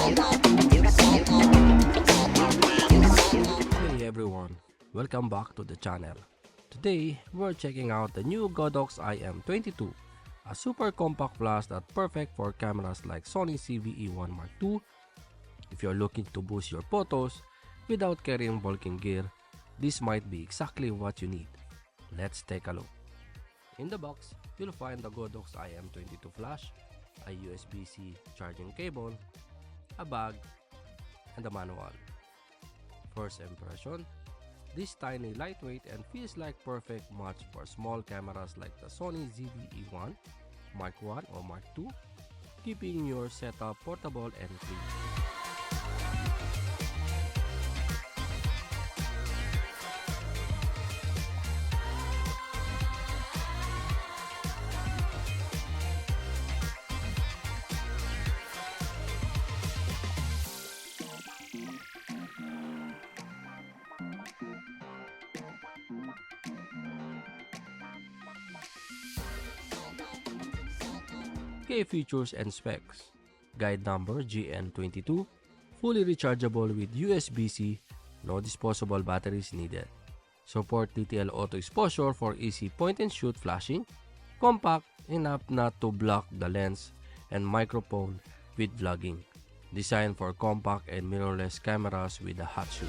Hey everyone, welcome back to the channel. Today, we're checking out the new Godox iM22, a super compact flash that's perfect for cameras like Sony ZV-1 II. If you're looking to boost your photos without carrying bulking gear, this might be exactly what you need. Let's take a look. In the box, you'll find the Godox iM22 flash, a USB-C charging cable, a bag, and a manual. First impression, this tiny, lightweight, and feels like perfect match for small cameras like the Sony ZV-1 Mark I or Mark II, keeping your setup portable and clean. Key features and specs: guide number GN22, fully rechargeable with USB-C, no disposable batteries needed. Support TTL auto exposure for easy point and shoot flashing, compact enough not to block the lens, and microphone with vlogging. Designed for compact and mirrorless cameras with a hot shoe.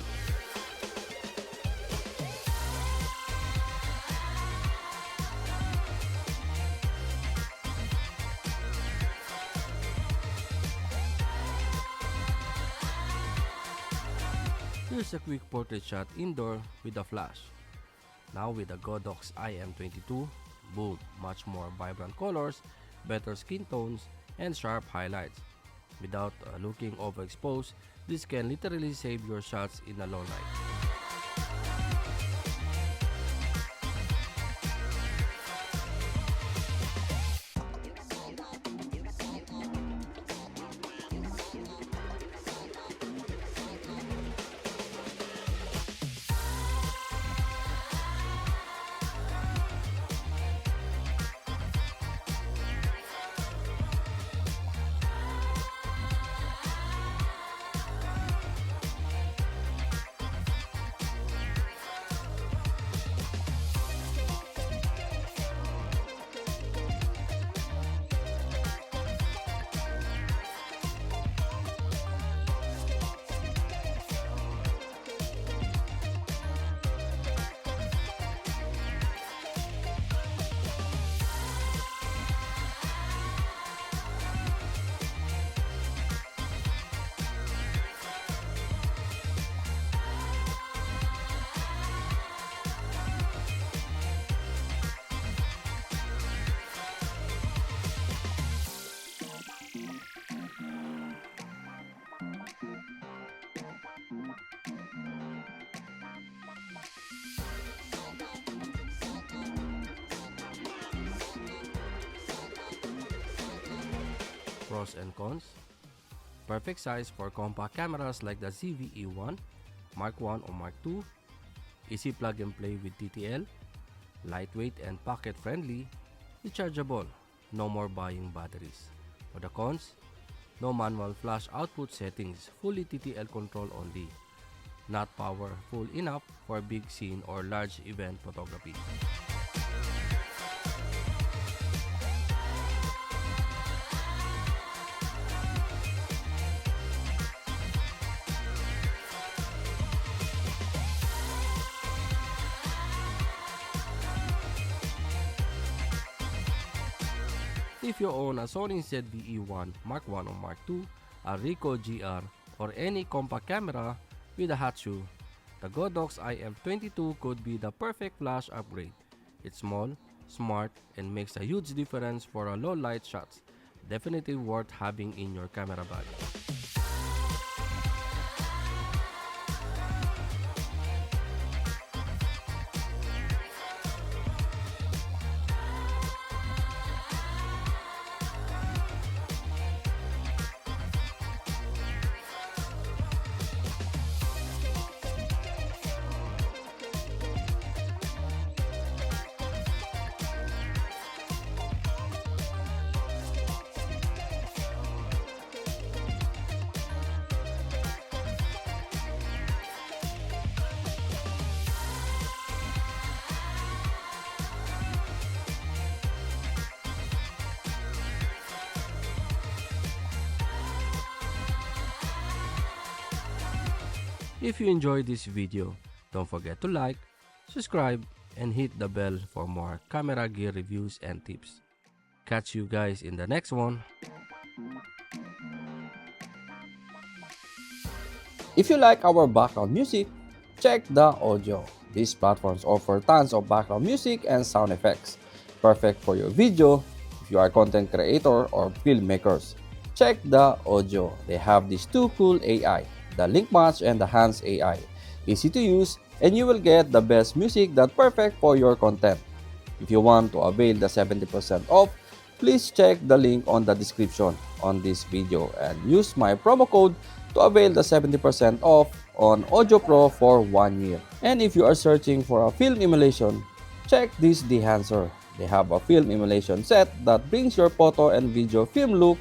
Here's a quick portrait shot indoor with a flash. Now with the Godox iM22, bold, much more vibrant colors, better skin tones, and sharp highlights. Without looking overexposed, this can literally save your shots in a low light. Pros and cons: perfect size for compact cameras like the ZV-1, Mark I or Mark II, easy plug and play with TTL, lightweight and pocket friendly, rechargeable, no more buying batteries. For the cons: no manual flash output settings, fully TTL control only, not powerful enough for big scene or large event photography. If you own a Sony ZV-1 Mark I or Mark II, a Ricoh GR, or any compact camera with a hot shoe, the Godox iM22 could be the perfect flash upgrade. It's small, smart, and makes a huge difference for a low light shots. Definitely worth having in your camera bag. If you enjoyed this video, don't forget to like, subscribe, and hit the bell for more camera gear reviews and tips. Catch you guys in the next one. If you like our background music, check the audio. These platforms offer tons of background music and sound effects, perfect for your video if you are content creator or filmmakers. Check the audio. They have these two cool AI, the Link Match and the Hands AI. Easy to use, and you will get the best music that's perfect for your content. If you want to avail the 70% off, please check the link on the description on this video and use my promo code to avail the 70% off on Audio Pro for 1 year. And if you are searching for a film emulation, check this Dehancer. They have a film emulation set that brings your photo and video film look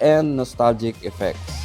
and nostalgic effects.